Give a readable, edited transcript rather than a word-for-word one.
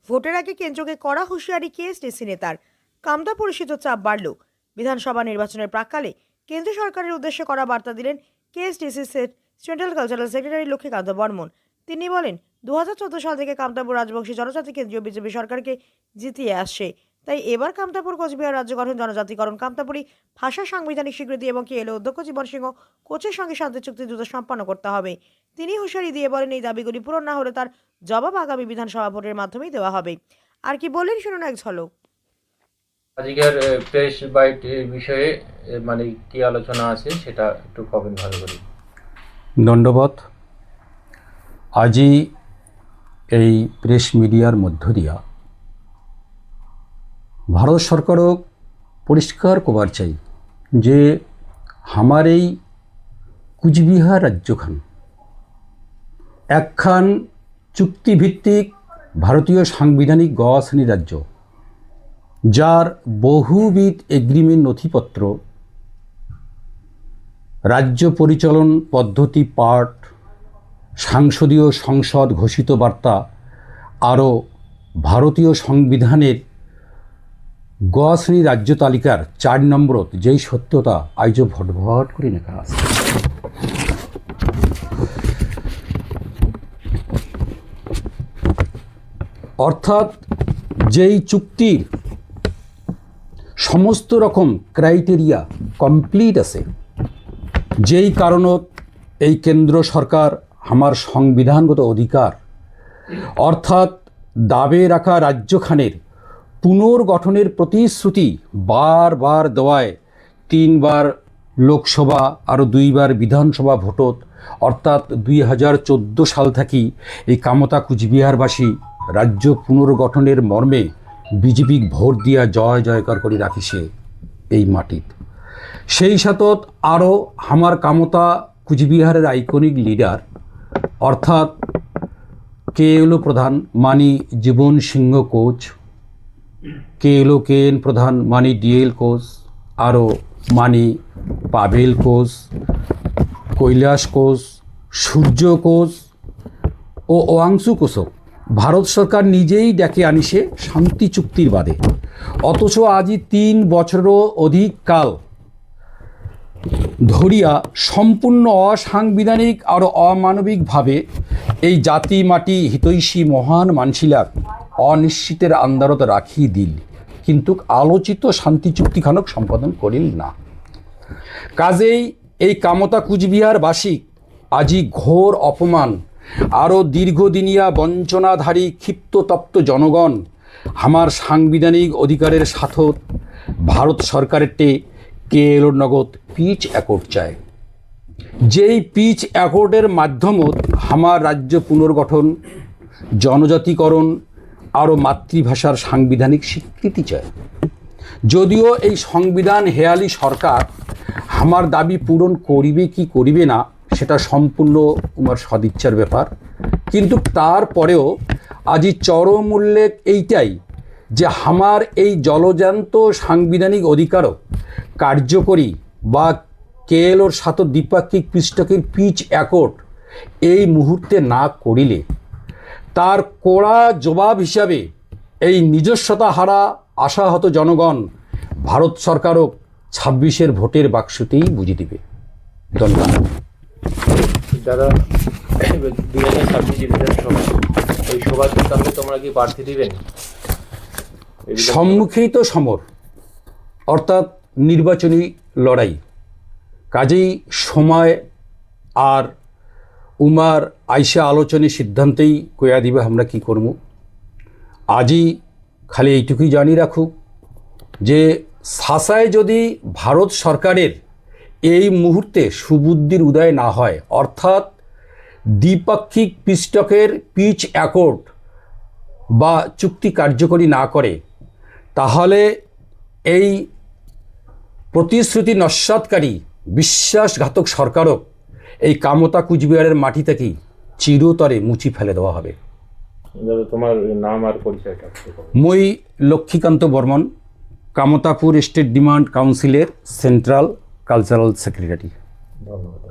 ভোটের আগে কেন্দ্রকে কড়া হুঁশিয়ারি কেএসডিসি নেতার। কামতা পরিষদ চাপ বাড়ল। বিধানসভা নির্বাচনের প্রাক্কালে কেন্দ্র সরকারের উদ্দেশ্যে কড়া বার্তা দিলেন KSDC central cultural secretary Lakshmikanta Barman. তিনি বলেন, 2014 সাল থেকে কামতাপুর রাজবংশী জনজাতি কেন্দ্রীয় বিজেপি সরকারকে জিতিয়ে আসছে। তাই এবার কামতাপুর কোচবিহার রাজ্য গঠন, জনজাতিকরণ, কামতাপুরী ভাষা সাংবিধানিক স্বীকৃতি এবং কেএলও অধ্যক্ষ জীবন সিংহ কোচের সঙ্গে শান্তি চুক্তি দ্রুত সম্পন্ন করতে হবে। তিনি হুঁশিয়ারি দিয়ে বলেন, এই দাবিগুলি পূরণ না হলে তার জবাব আগামী বিধানসভা ভোটের মাধ্যমেই দেওয়া হবে। আর কি বললেন শুনুন এক ঝলক। আজকের প্রেস বাইট বিষয়ে মানে কি আলোচনা আছে সেটা একটু কমেন্ট ভালো করি। দণ্ডবত। আজই এই প্রেস মিডিয়ার মধ্য দিয়া ভারত সরকারও পরিষ্কার কবার চাই যে আমার এই কুচবিহার রাজ্যখান একখান চুক্তিভিত্তিক ভারতীয় সাংবিধানিক গ শ্রেণী রাজ্য, যার বহুবিধ এগ্রিমেন্ট নথিপত্র, রাজ্য পরিচালন পদ্ধতি পাঠ, সাংসদীয় সংসদ ঘোষিত বার্তা, আরও ভারতীয় সংবিধানের গ শ্রেণী রাজ্য তালিকার 4 নম্বরত যেই সত্যতা আইজ ভটভট করে লেখা আছে। অর্থাৎ যেই চুক্তির সমস্ত রকম ক্রাইটেরিয়া কমপ্লিট আছে, যেই কারণত এই কেন্দ্র সরকার আমার সংবিধানগত অধিকার অর্থাৎ দাবে রাখা রাজ্যখানের পুনর্গঠনের প্রতিশ্রুতি বারবার দেওয়ায় 3 বার লোকসভা আরও 2 বার বিধানসভা ভোটত অর্থাৎ 2014 সাল থেকে এই কামতা কুচবিহারবাসী রাজ্য পুনর্গঠনের মর্মে বিজেপি ভোট দিয়া জয় জয়কার করে রাখিছে এই মাটিত। সেই সাথত আরও আমার কামতা কুচবিহারের আইকনিক লিডার অর্থাৎ কেএলও প্রধান মানি জীবন সিংহ কোচ, কেএলও কেএন প্রধান মানি ডিএল কোচ, আরও মানি পাভেল কোচ, কৈলাস কোচ, সূর্য কোচ ও ওয়াংশু কোচক ভারত সরকার নিজেই ডেকে আনিছে শান্তি চুক্তির বাদে। অথচ আজি 3 বছরেরও অধিক কাল ধরিয়া সম্পূর্ণ অসাংবিধানিক আর অমানবিকভাবে এই জাতি মাটি হিতৈষী মহান মানসিলাক অনিশ্চিতের আন্দারত রাখি দিল, কিন্তু আলোচিত শান্তি চুক্তিখানক সম্পাদন করিল না। কাজেই এই কামতা কুচবিহারবাসী আজি ঘোর অপমান আরও দীর্ঘদিনিয়া বঞ্চনাধারী ক্ষিপ্ততপ্ত জনগণ আমার সাংবিধানিক অধিকারের সাথত ভারত সরকারেরটে কেএলও নগদ পিচ অ্যাকর্ড চায়। যেই পিচ অ্যাকর্ডের মাধ্যমত আমার রাজ্য পুনর্গঠন, জনজাতিকরণ আরও মাতৃভাষার সাংবিধানিক স্বীকৃতি চায়। যদিও এই সংবিধান হেয়ালি সরকার আমার দাবি পূরণ করিবে কি করিবে না সেটা সম্পূর্ণ তোমার সদিচ্ছার ব্যাপার, কিন্তু তারপরেও আজি চরম উল্লেখ এইটাই যে আমার এই জলজান্ত সাংবিধানিক অধিকারও কার্যকরী বা কেএলওর সাথে দ্বিপাক্ষিক পৃষ্ঠকের পিচ অ্যাকর্ড এই মুহূর্তে না করিলে তার কড়া জবাব হিসাবে এই নিজস্বতা হারা আশাহত জনগণ ভারত সরকারও 26-এর ভোটের বাক্সতেই বুঝিয়ে দিবে। ধন্যবাদ। যারা 2026 বিধানসভা ওই সভাতে তাহলে তোমরা কি প্রার্থী দিবেন? সম্মুখেই তো সমর অর্থাৎ নির্বাচনী লড়াই। কাজেই সময় আর উমার আইসা আলোচনার সিদ্ধান্তেই কয়া দিবে আমরা কি করব। আজই খালি এইটুকুই জানি রাখুক যে শাসায় যদি ভারত সরকারের এই মুহূর্তে সুবুদ্ধির উদয় না হয়, অর্থাৎ দ্বিপাক্ষিক পৃষ্ঠকের পিচ অ্যাকর্ড বা চুক্তি কার্যকরী না করে, তাহলে এই প্রতিশ্রুতি নস্যাৎকারী বিশ্বাসঘাতক সরকারও এই কামতা কুচবিহারের মাটি থেকেই চিরতরে মুছি ফেলে দেওয়া হবে। তোমার নাম আর পরিচয়টা? মই লক্ষ্মীকান্ত বর্মন, কামতাপুর স্টেট ডিমান্ড কাউন্সিলের সেন্ট্রাল কালচারাল সেক্রেটারি। ধন্যবাদ।